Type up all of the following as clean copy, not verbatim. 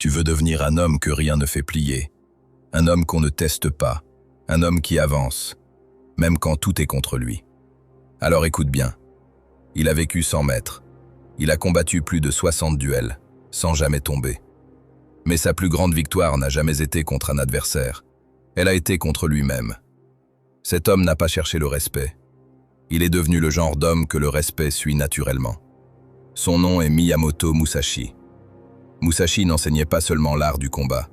Tu veux devenir un homme que rien ne fait plier, un homme qu'on ne teste pas, un homme qui avance, même quand tout est contre lui. Alors écoute bien, il a vécu 100 mètres, il a combattu plus de 60 duels, sans jamais tomber. Mais sa plus grande victoire n'a jamais été contre un adversaire, elle a été contre lui-même. Cet homme n'a pas cherché le respect. Il est devenu le genre d'homme que le respect suit naturellement. Son nom est Miyamoto Musashi. Musashi n'enseignait pas seulement l'art du combat.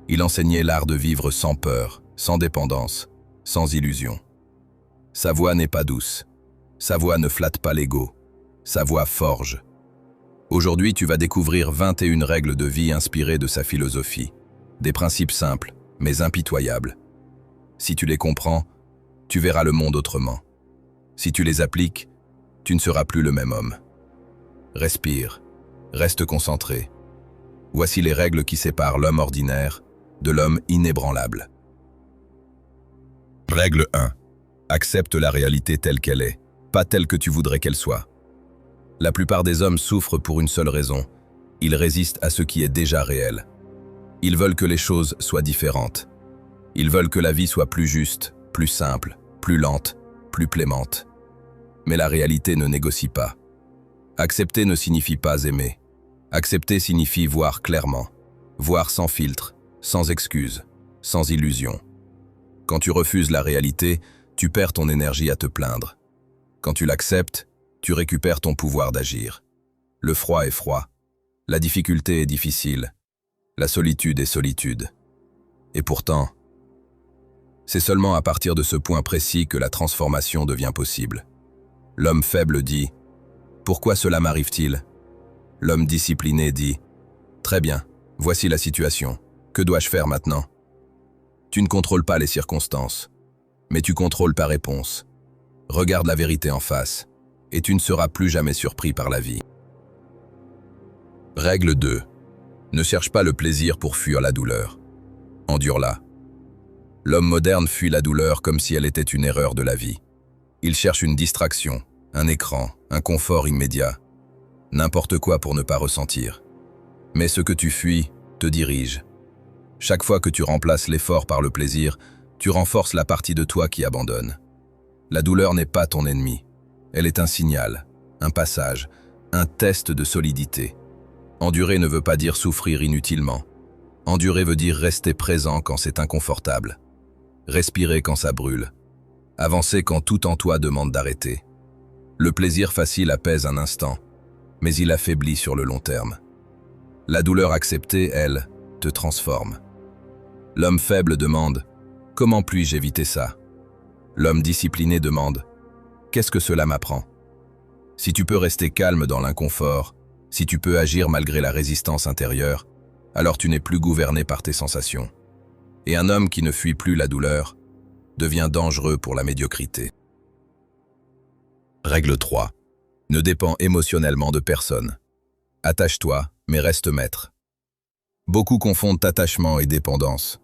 Il enseignait l'art de vivre sans peur, sans dépendance, sans illusion. Sa voix n'est pas douce. Sa voix ne flatte pas l'ego. Sa voix forge. Aujourd'hui, tu vas découvrir 21 règles de vie inspirées de sa philosophie. Des principes simples, mais impitoyables. Si tu les comprends, tu verras le monde autrement. Si tu les appliques, tu ne seras plus le même homme. Respire, reste concentré. Voici les règles qui séparent l'homme ordinaire de l'homme inébranlable. Règle 1. Accepte la réalité telle qu'elle est, pas telle que tu voudrais qu'elle soit. La plupart des hommes souffrent pour une seule raison. Ils résistent à ce qui est déjà réel. Ils veulent que les choses soient différentes. Ils veulent que la vie soit plus juste, plus simple, plus lente, plus clémente. Mais la réalité ne négocie pas. Accepter ne signifie pas aimer. Accepter signifie voir clairement, voir sans filtre, sans excuse, sans illusion. Quand tu refuses la réalité, tu perds ton énergie à te plaindre. Quand tu l'acceptes, tu récupères ton pouvoir d'agir. Le froid est froid, la difficulté est difficile, la solitude est solitude. Et pourtant, c'est seulement à partir de ce point précis que la transformation devient possible. L'homme faible dit « Pourquoi cela m'arrive-t-il » L'homme discipliné dit « Très bien, voici la situation. Que dois-je faire maintenant ?» Tu ne contrôles pas les circonstances, mais tu contrôles ta réponse. Regarde la vérité en face, et tu ne seras plus jamais surpris par la vie. Règle 2. Ne cherche pas le plaisir pour fuir la douleur. Endure-la. L'homme moderne fuit la douleur comme si elle était une erreur de la vie. Il cherche une distraction, un écran, un confort immédiat. N'importe quoi pour ne pas ressentir. Mais ce que tu fuis te dirige. Chaque fois que tu remplaces l'effort par le plaisir, tu renforces la partie de toi qui abandonne. La douleur n'est pas ton ennemi. Elle est un signal, un passage, un test de solidité. Endurer ne veut pas dire souffrir inutilement. Endurer veut dire rester présent quand c'est inconfortable. Respirer quand ça brûle. Avancer quand tout en toi demande d'arrêter. Le plaisir facile apaise un instant, mais il affaiblit sur le long terme. La douleur acceptée, elle, te transforme. L'homme faible demande « Comment puis-je éviter ça ?» L'homme discipliné demande « Qu'est-ce que cela m'apprend ?» Si tu peux rester calme dans l'inconfort, si tu peux agir malgré la résistance intérieure, alors tu n'es plus gouverné par tes sensations. Et un homme qui ne fuit plus la douleur devient dangereux pour la médiocrité. Règle 3. Ne dépends émotionnellement de personne. Attache-toi, mais reste maître. Beaucoup confondent attachement et dépendance.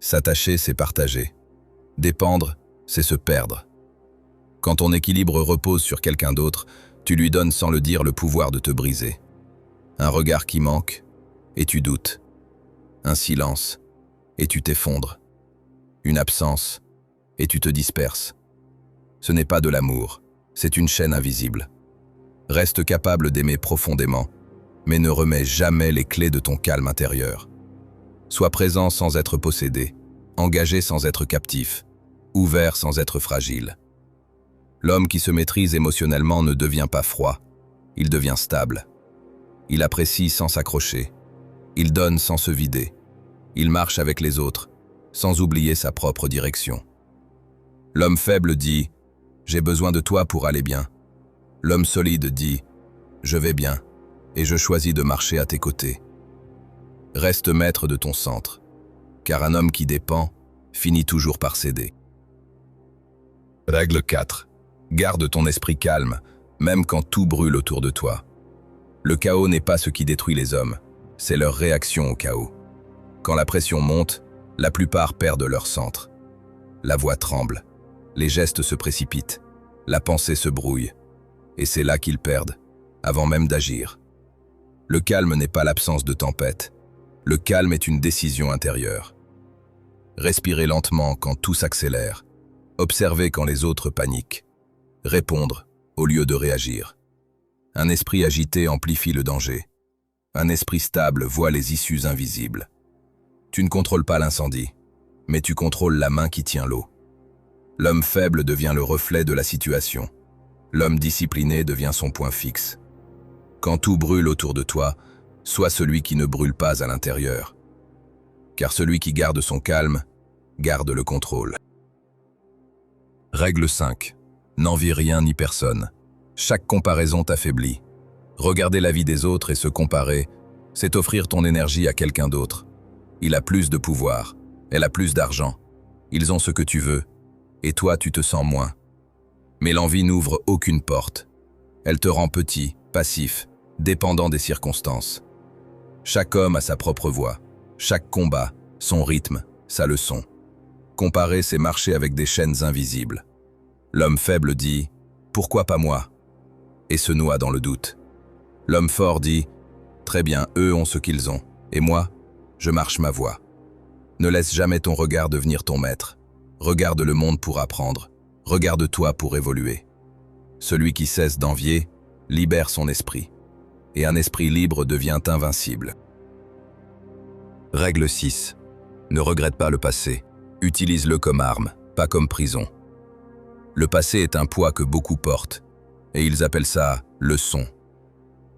S'attacher, c'est partager. Dépendre, c'est se perdre. Quand ton équilibre repose sur quelqu'un d'autre, tu lui donnes sans le dire le pouvoir de te briser. Un regard qui manque, et tu doutes. Un silence, et tu t'effondres. Une absence, et tu te disperses. Ce n'est pas de l'amour, c'est une chaîne invisible. Reste capable d'aimer profondément, mais ne remets jamais les clés de ton calme intérieur. Sois présent sans être possédé, engagé sans être captif, ouvert sans être fragile. L'homme qui se maîtrise émotionnellement ne devient pas froid, il devient stable. Il apprécie sans s'accrocher, il donne sans se vider, il marche avec les autres, sans oublier sa propre direction. L'homme faible dit « J'ai besoin de toi pour aller bien ». L'homme solide dit « Je vais bien, et je choisis de marcher à tes côtés ». Reste maître de ton centre, car un homme qui dépend finit toujours par céder. Règle 4. Garde ton esprit calme, même quand tout brûle autour de toi. Le chaos n'est pas ce qui détruit les hommes, c'est leur réaction au chaos. Quand la pression monte, la plupart perdent leur centre. La voix tremble, les gestes se précipitent, la pensée se brouille, et c'est là qu'ils perdent, avant même d'agir. Le calme n'est pas l'absence de tempête, Le calme est une décision intérieure. Respirer lentement quand tout s'accélère. Observer quand les autres paniquent. Répondre au lieu de réagir. Un esprit agité amplifie le danger. Un esprit stable voit les issues invisibles. Tu ne contrôles pas l'incendie, mais tu contrôles la main qui tient l'eau. L'homme faible devient le reflet de la situation. L'homme discipliné devient son point fixe. Quand tout brûle autour de toi, sois celui qui ne brûle pas à l'intérieur. Car celui qui garde son calme, garde le contrôle. Règle 5. N'envie rien ni personne. Chaque comparaison t'affaiblit. Regarder la vie des autres et se comparer, c'est offrir ton énergie à quelqu'un d'autre. Il a plus de pouvoir, elle a plus d'argent. Ils ont ce que tu veux, et toi tu te sens moins. Mais l'envie n'ouvre aucune porte. Elle te rend petit, passif, dépendant des circonstances. Chaque homme a sa propre voie, chaque combat, son rythme, sa leçon. Comparer, c'est marcher avec des chaînes invisibles. L'homme faible dit « Pourquoi pas moi ?» et se noie dans le doute. L'homme fort dit « Très bien, eux ont ce qu'ils ont, et moi, je marche ma voie. » Ne laisse jamais ton regard devenir ton maître. Regarde le monde pour apprendre. Regarde-toi pour évoluer. Celui qui cesse d'envier libère son esprit. Et un esprit libre devient invincible. Règle 6. Ne regrette pas le passé. Utilise-le comme arme, pas comme prison. Le passé est un poids que beaucoup portent, et ils appellent ça « leçon ».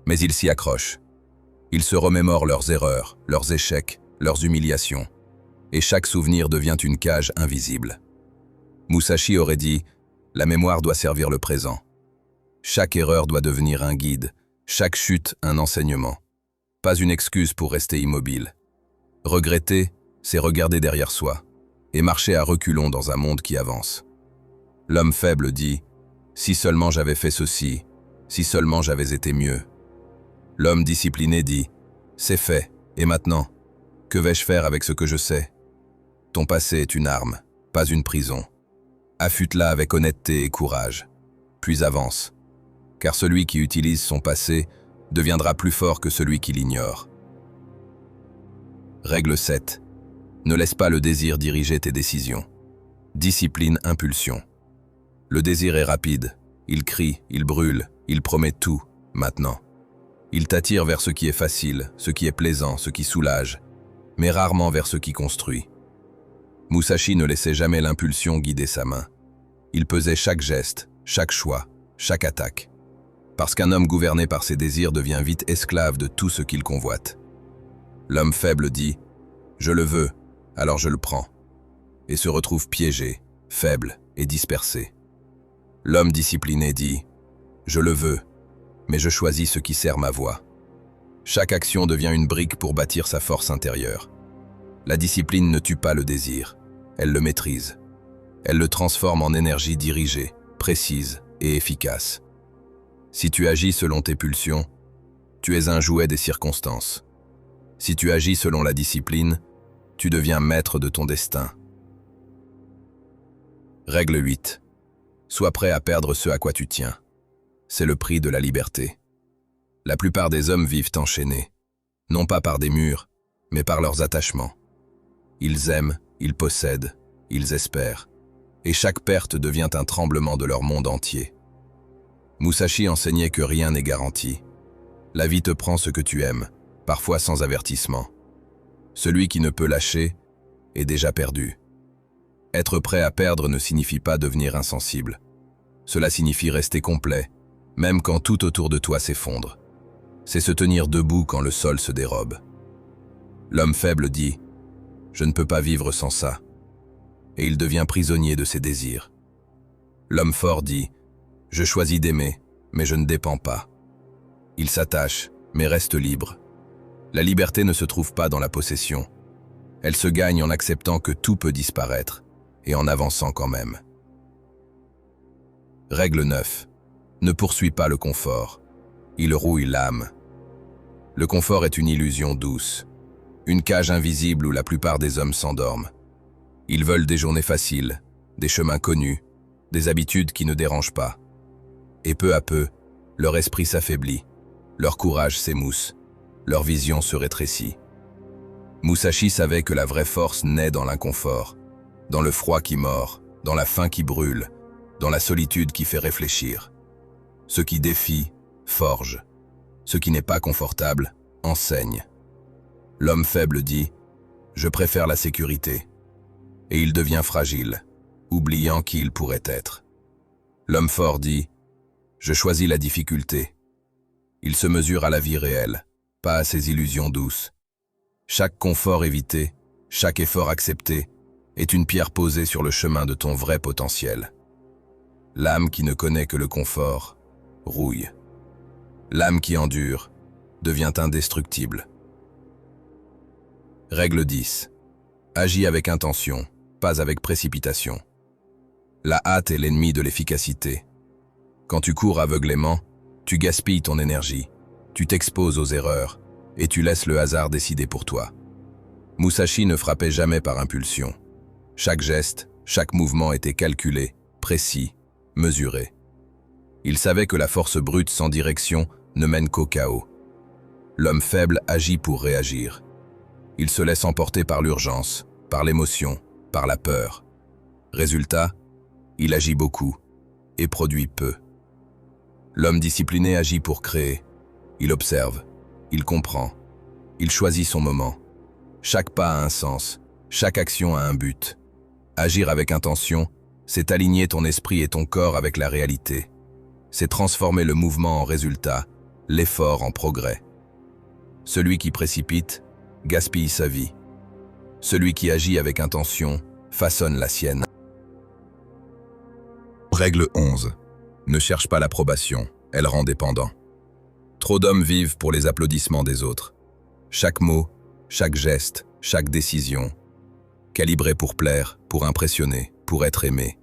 Mais ils s'y accrochent. Ils se remémorent leurs erreurs, leurs échecs, leurs humiliations. Et chaque souvenir devient une cage invisible. Musashi aurait dit « La mémoire doit servir le présent. Chaque erreur doit devenir un guide, chaque chute un enseignement. Pas une excuse pour rester immobile. Regretter, c'est regarder derrière soi et marcher à reculons dans un monde qui avance. L'homme faible dit « Si seulement j'avais fait ceci, si seulement j'avais été mieux. » L'homme discipliné dit « C'est fait, et maintenant, que vais-je faire avec ce que je sais ?» Ton passé est une arme, pas une prison. Affûte-la avec honnêteté et courage, puis avance. Car celui qui utilise son passé deviendra plus fort que celui qui l'ignore. Règle 7. Ne laisse pas le désir diriger tes décisions. Discipline, impulsion. Le désir est rapide. Il crie, il brûle, il promet tout, maintenant. Il t'attire vers ce qui est facile, ce qui est plaisant, ce qui soulage, mais rarement vers ce qui construit. Musashi ne laissait jamais l'impulsion guider sa main. Il pesait chaque geste, chaque choix, chaque attaque. Parce qu'un homme gouverné par ses désirs devient vite esclave de tout ce qu'il convoite. L'homme faible dit « Je le veux, alors je le prends » et se retrouve piégé, faible et dispersé. L'homme discipliné dit « Je le veux, mais je choisis ce qui sert ma voie. » Chaque action devient une brique pour bâtir sa force intérieure. La discipline ne tue pas le désir, elle le maîtrise. Elle le transforme en énergie dirigée, précise et efficace. Si tu agis selon tes pulsions, tu es un jouet des circonstances. Si tu agis selon la discipline, tu deviens maître de ton destin. Règle 8. Sois prêt à perdre ce à quoi tu tiens. C'est le prix de la liberté. La plupart des hommes vivent enchaînés, non pas par des murs, mais par leurs attachements. Ils aiment, ils possèdent, ils espèrent, et chaque perte devient un tremblement de leur monde entier. Musashi enseignait que rien n'est garanti. La vie te prend ce que tu aimes, parfois sans avertissement. Celui qui ne peut lâcher est déjà perdu. Être prêt à perdre ne signifie pas devenir insensible. Cela signifie rester complet, même quand tout autour de toi s'effondre. C'est se tenir debout quand le sol se dérobe. L'homme faible dit « Je ne peux pas vivre sans ça », et il devient prisonnier de ses désirs. L'homme fort dit « Je choisis d'aimer, mais je ne dépends pas ». Il s'attache, mais reste libre. La liberté ne se trouve pas dans la possession. Elle se gagne en acceptant que tout peut disparaître, et en avançant quand même. Règle 9. Ne poursuis pas le confort. Il rouille l'âme. Le confort est une illusion douce, une cage invisible où la plupart des hommes s'endorment. Ils veulent des journées faciles, des chemins connus, des habitudes qui ne dérangent pas. Et peu à peu, leur esprit s'affaiblit, leur courage s'émousse, leur vision se rétrécit. Musashi savait que la vraie force naît dans l'inconfort, dans le froid qui mord, dans la faim qui brûle, dans la solitude qui fait réfléchir. Ce qui défie, forge. Ce qui n'est pas confortable, enseigne. L'homme faible dit « Je préfère la sécurité » et il devient fragile, oubliant qui il pourrait être. L'homme fort dit « Je choisis la difficulté ». Il se mesure à la vie réelle, pas à ses illusions douces. Chaque confort évité, chaque effort accepté, est une pierre posée sur le chemin de ton vrai potentiel. L'âme qui ne connaît que le confort, rouille. L'âme qui endure, devient indestructible. Règle 10. Agis avec intention, pas avec précipitation. La hâte est l'ennemi de l'efficacité. Quand tu cours aveuglément, tu gaspilles ton énergie, tu t'exposes aux erreurs, et tu laisses le hasard décider pour toi. Musashi ne frappait jamais par impulsion. Chaque geste, chaque mouvement était calculé, précis, mesuré. Il savait que la force brute sans direction ne mène qu'au chaos. L'homme faible agit pour réagir. Il se laisse emporter par l'urgence, par l'émotion, par la peur. Résultat, il agit beaucoup et produit peu. L'homme discipliné agit pour créer. Il observe, il comprend, il choisit son moment. Chaque pas a un sens, chaque action a un but. Agir avec intention, c'est aligner ton esprit et ton corps avec la réalité. C'est transformer le mouvement en résultat, l'effort en progrès. Celui qui précipite, gaspille sa vie. Celui qui agit avec intention, façonne la sienne. Règle 11. Ne cherche pas l'approbation, elle rend dépendant. Trop d'hommes vivent pour les applaudissements des autres. Chaque mot, chaque geste, chaque décision, calibré pour plaire, pour impressionner, pour être aimé.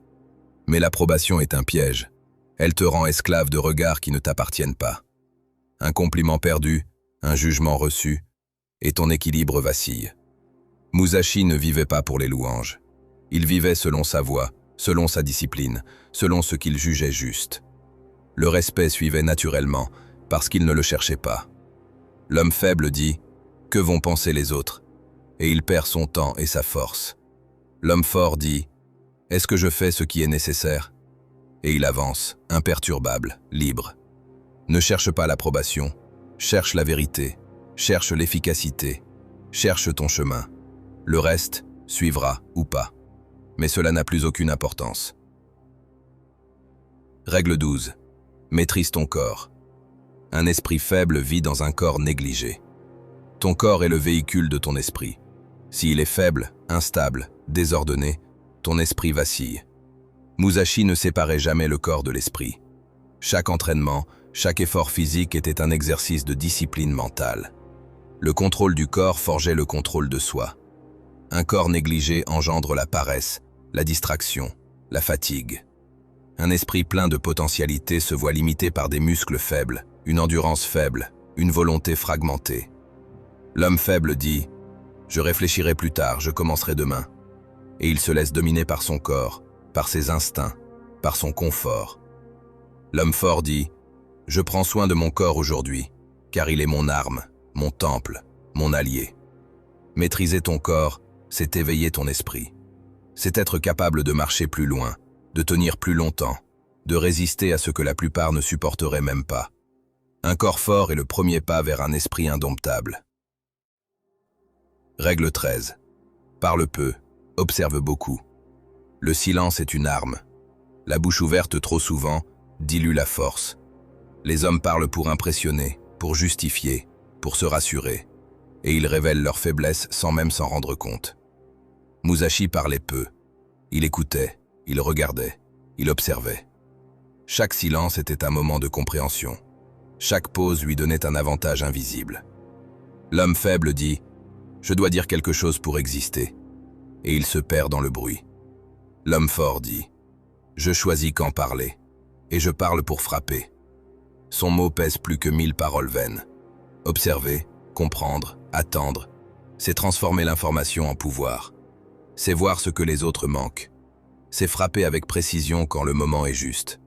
Mais l'approbation est un piège. Elle te rend esclave de regards qui ne t'appartiennent pas. Un compliment perdu, un jugement reçu, et ton équilibre vacille. Musashi ne vivait pas pour les louanges. Il vivait selon sa voie, selon sa discipline, selon ce qu'il jugeait juste. Le respect suivait naturellement, parce qu'il ne le cherchait pas. L'homme faible dit « Que vont penser les autres ?» et il perd son temps et sa force. L'homme fort dit « Est-ce que je fais ce qui est nécessaire ?» et il avance, imperturbable, libre. Ne cherche pas l'approbation, cherche la vérité, cherche l'efficacité, cherche ton chemin. Le reste suivra ou pas. Mais cela n'a plus aucune importance. Règle 12. Maîtrise ton corps. Un esprit faible vit dans un corps négligé. Ton corps est le véhicule de ton esprit. S'il est faible, instable, désordonné, ton esprit vacille. Musashi ne séparait jamais le corps de l'esprit. Chaque entraînement, chaque effort physique était un exercice de discipline mentale. Le contrôle du corps forgeait le contrôle de soi. Un corps négligé engendre la paresse, la distraction, la fatigue. Un esprit plein de potentialité se voit limité par des muscles faibles, une endurance faible, une volonté fragmentée. L'homme faible dit « Je réfléchirai plus tard, je commencerai demain ». Et il se laisse dominer par son corps, par ses instincts, par son confort. L'homme fort dit « Je prends soin de mon corps aujourd'hui, car il est mon arme, mon temple, mon allié ». Maîtriser ton corps, c'est éveiller ton esprit. C'est être capable de marcher plus loin, de tenir plus longtemps, de résister à ce que la plupart ne supporteraient même pas. Un corps fort est le premier pas vers un esprit indomptable. Règle 13. Parle peu, observe beaucoup. Le silence est une arme. La bouche ouverte trop souvent dilue la force. Les hommes parlent pour impressionner, pour justifier, pour se rassurer. Et ils révèlent leur faiblesse sans même s'en rendre compte. Musashi parlait peu. Il écoutait, il regardait, il observait. Chaque silence était un moment de compréhension. Chaque pause lui donnait un avantage invisible. L'homme faible dit « Je dois dire quelque chose pour exister » et il se perd dans le bruit. L'homme fort dit « Je choisis quand parler et je parle pour frapper ». Son mot pèse plus que 1000 paroles vaines. Observer, comprendre, attendre, c'est transformer l'information en pouvoir. C'est voir ce que les autres manquent. C'est frapper avec précision quand le moment est juste.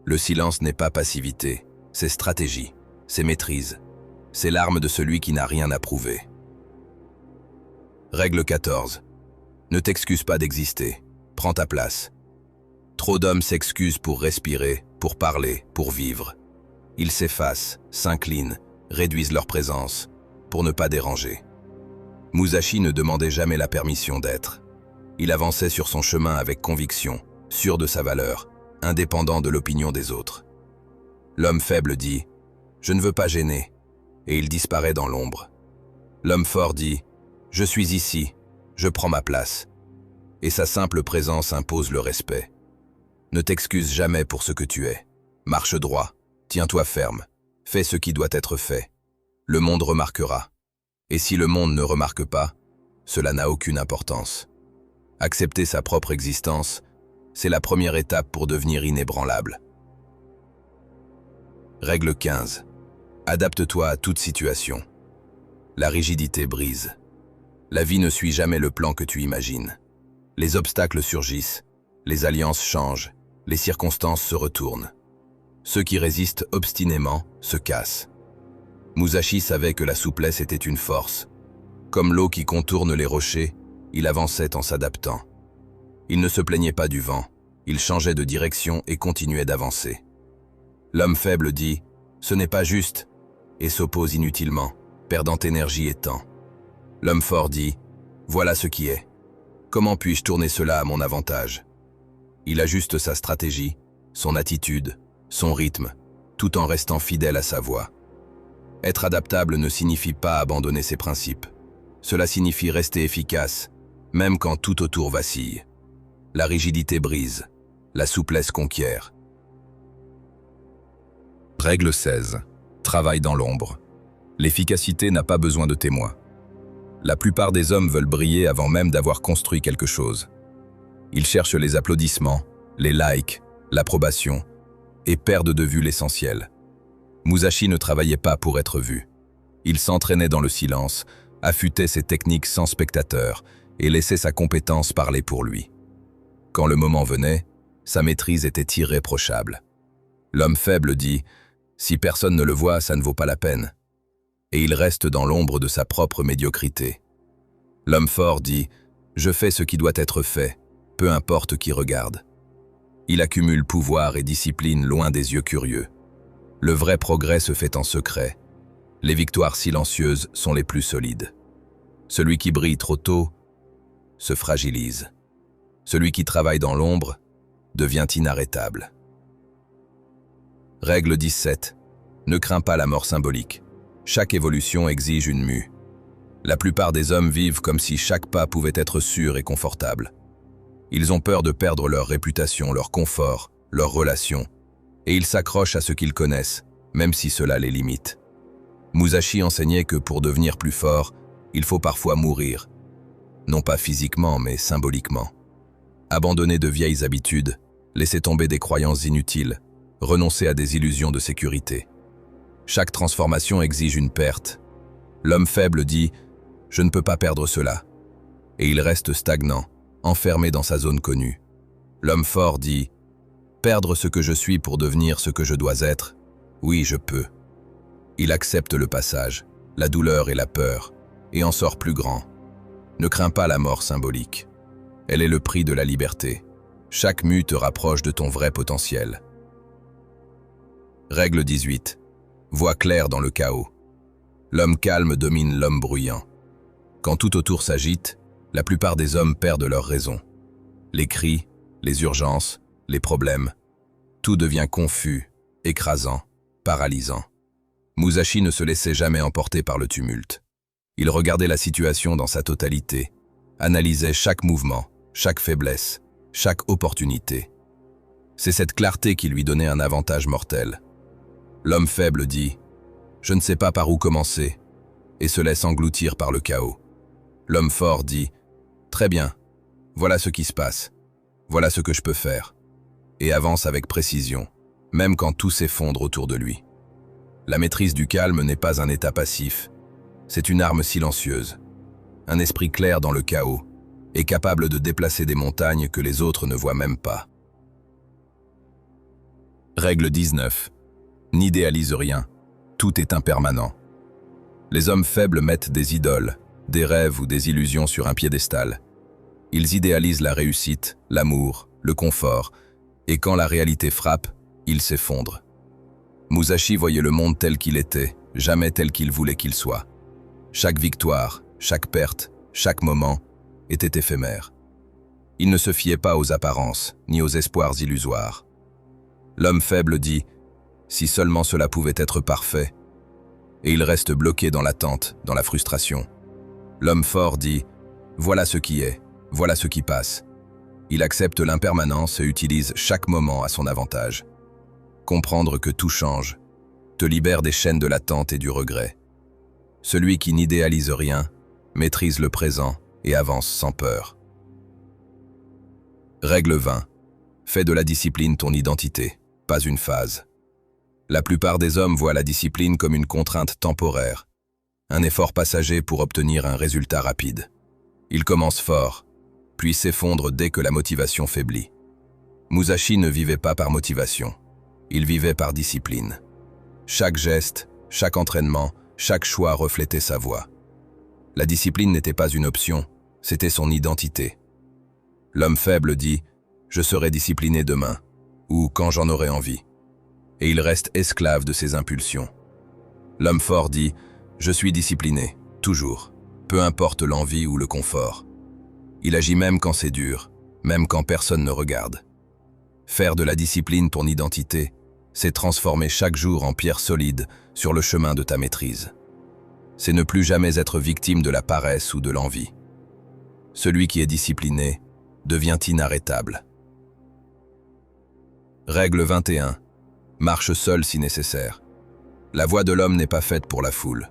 Le silence n'est pas passivité, c'est stratégie, c'est maîtrise. C'est l'arme de celui qui n'a rien à prouver. Règle 14. Ne t'excuse pas d'exister. Prends ta place. Trop d'hommes s'excusent pour respirer, pour parler, pour vivre. Ils s'effacent, s'inclinent, réduisent leur présence, pour ne pas déranger. Musashi ne demandait jamais la permission d'être. Il avançait sur son chemin avec conviction, sûr de sa valeur, indépendant de l'opinion des autres. L'homme faible dit « Je ne veux pas gêner », et il disparaît dans l'ombre. L'homme fort dit « Je suis ici, je prends ma place », et sa simple présence impose le respect. Ne t'excuse jamais pour ce que tu es. Marche droit, tiens-toi ferme, fais ce qui doit être fait. Le monde remarquera. Et si le monde ne remarque pas, cela n'a aucune importance. Accepter sa propre existence, c'est la première étape pour devenir inébranlable. Règle 15. Adapte-toi à toute situation. La rigidité brise. La vie ne suit jamais le plan que tu imagines. Les obstacles surgissent, les alliances changent, les circonstances se retournent. Ceux qui résistent obstinément se cassent. Musashi savait que la souplesse était une force. Comme l'eau qui contourne les rochers, il avançait en s'adaptant. Il ne se plaignait pas du vent, il changeait de direction et continuait d'avancer. L'homme faible dit « Ce n'est pas juste » et s'oppose inutilement, perdant énergie et temps. L'homme fort dit « Voilà ce qui est. Comment puis-je tourner cela à mon avantage ?» Il ajuste sa stratégie, son attitude, son rythme, tout en restant fidèle à sa voie. Être adaptable ne signifie pas abandonner ses principes. Cela signifie rester efficace, même quand tout autour vacille. La rigidité brise, la souplesse conquiert. Règle 16. Travaille dans l'ombre. L'efficacité n'a pas besoin de témoins. La plupart des hommes veulent briller avant même d'avoir construit quelque chose. Ils cherchent les applaudissements, les likes, l'approbation, et perdent de vue l'essentiel. Musashi ne travaillait pas pour être vu. Il s'entraînait dans le silence, affûtait ses techniques sans spectateurs et laissait sa compétence parler pour lui. Quand le moment venait, sa maîtrise était irréprochable. L'homme faible dit « Si personne ne le voit, ça ne vaut pas la peine ». Et il reste dans l'ombre de sa propre médiocrité. L'homme fort dit « Je fais ce qui doit être fait, peu importe qui regarde ». Il accumule pouvoir et discipline loin des yeux curieux. Le vrai progrès se fait en secret. Les victoires silencieuses sont les plus solides. Celui qui brille trop tôt se fragilise. Celui qui travaille dans l'ombre devient inarrêtable. Règle 17. Ne crains pas la mort symbolique. Chaque évolution exige une mue. La plupart des hommes vivent comme si chaque pas pouvait être sûr et confortable. Ils ont peur de perdre leur réputation, leur confort, leurs relations, et ils s'accrochent à ce qu'ils connaissent, même si cela les limite. Musashi enseignait que pour devenir plus fort, il faut parfois mourir. Non pas physiquement, mais symboliquement. Abandonner de vieilles habitudes, laisser tomber des croyances inutiles, renoncer à des illusions de sécurité. Chaque transformation exige une perte. L'homme faible dit « Je ne peux pas perdre cela ». Et il reste stagnant, enfermé dans sa zone connue. L'homme fort dit « Perdre ce que je suis pour devenir ce que je dois être, oui, je peux ». Il accepte le passage, la douleur et la peur, et en sort plus grand. Ne crains pas la mort symbolique. Elle est le prix de la liberté. Chaque mue te rapproche de ton vrai potentiel. Règle 18. Vois clair dans le chaos. L'homme calme domine l'homme bruyant. Quand tout autour s'agite, la plupart des hommes perdent leur raison. Les cris, les urgences, les problèmes, tout devient confus, écrasant, paralysant. Musashi ne se laissait jamais emporter par le tumulte. Il regardait la situation dans sa totalité, analysait chaque mouvement, chaque faiblesse, chaque opportunité. C'est cette clarté qui lui donnait un avantage mortel. L'homme faible dit « Je ne sais pas par où commencer » et se laisse engloutir par le chaos. L'homme fort dit « Très bien, voilà ce qui se passe, voilà ce que je peux faire » et avance avec précision, même quand tout s'effondre autour de lui. La maîtrise du calme n'est pas un état passif, c'est une arme silencieuse, un esprit clair dans le chaos et capable de déplacer des montagnes que les autres ne voient même pas. Règle 19. N'idéalise rien, tout est impermanent. Les hommes faibles mettent des idoles, des rêves ou des illusions sur un piédestal. Ils idéalisent la réussite, l'amour, le confort, et quand la réalité frappe, ils s'effondrent. Musashi voyait le monde tel qu'il était, jamais tel qu'il voulait qu'il soit. Chaque victoire, chaque perte, chaque moment était éphémère. Il ne se fiait pas aux apparences, ni aux espoirs illusoires. L'homme faible dit « si seulement cela pouvait être parfait », et il reste bloqué dans l'attente, dans la frustration. L'homme fort dit « voilà ce qui est, voilà ce qui passe ». Il accepte l'impermanence et utilise chaque moment à son avantage. Comprendre que tout change te libère des chaînes de l'attente et du regret. Celui qui n'idéalise rien maîtrise le présent et avance sans peur. Règle 20. Fais de la discipline ton identité, pas une phase. La plupart des hommes voient la discipline comme une contrainte temporaire, un effort passager pour obtenir un résultat rapide. Ils commencent fort, puis s'effondrent dès que la motivation faiblit. Musashi ne vivait pas par motivation, il vivait par discipline. Chaque geste, chaque entraînement, chaque choix reflétait sa voix. La discipline n'était pas une option, c'était son identité. L'homme faible dit « je serai discipliné demain » ou « quand j'en aurai envie ». Et il reste esclave de ses impulsions. L'homme fort dit « je suis discipliné, toujours, peu importe l'envie ou le confort ». Il agit même quand c'est dur, même quand personne ne regarde. Faire de la discipline ton identité, c'est transformer chaque jour en pierre solide sur le chemin de ta maîtrise. C'est ne plus jamais être victime de la paresse ou de l'envie. Celui qui est discipliné devient inarrêtable. Règle 21. Marche seul si nécessaire. La voie de l'homme n'est pas faite pour la foule.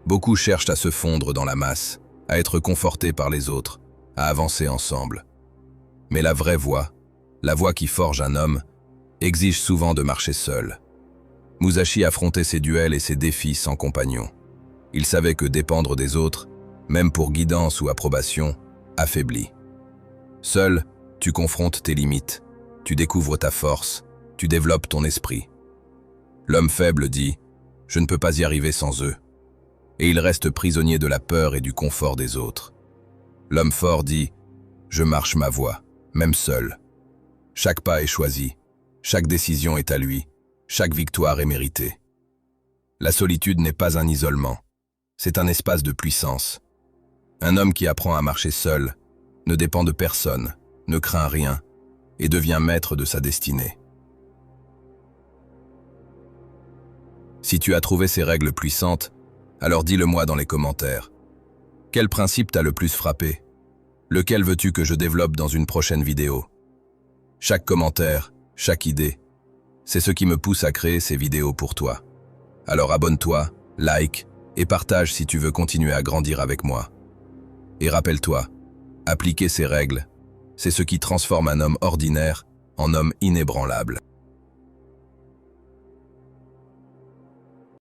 Beaucoup cherchent à se fondre dans la masse, à être confortés par les autres, à avancer ensemble. Mais la vraie voie, la voie qui forge un homme, exige souvent de marcher seul. Musashi affrontait ses duels et ses défis sans compagnon. Il savait que dépendre des autres, même pour guidance ou approbation, affaiblit. Seul, tu confrontes tes limites, tu découvres ta force, tu développes ton esprit. L'homme faible dit « je ne peux pas y arriver sans eux », et il reste prisonnier de la peur et du confort des autres. L'homme fort dit « je marche ma voie, même seul ». Chaque pas est choisi, chaque décision est à lui, chaque victoire est méritée. La solitude n'est pas un isolement, c'est un espace de puissance. Un homme qui apprend à marcher seul ne dépend de personne, ne craint rien et devient maître de sa destinée. Si tu as trouvé ces règles puissantes, alors dis-le-moi dans les commentaires. Quel principe t'a le plus frappé? Lequel veux-tu que je développe dans une prochaine vidéo? Chaque commentaire, chaque idée, c'est ce qui me pousse à créer ces vidéos pour toi. Alors abonne-toi, like et partage si tu veux continuer à grandir avec moi. Et rappelle-toi, appliquer ces règles, c'est ce qui transforme un homme ordinaire en homme inébranlable.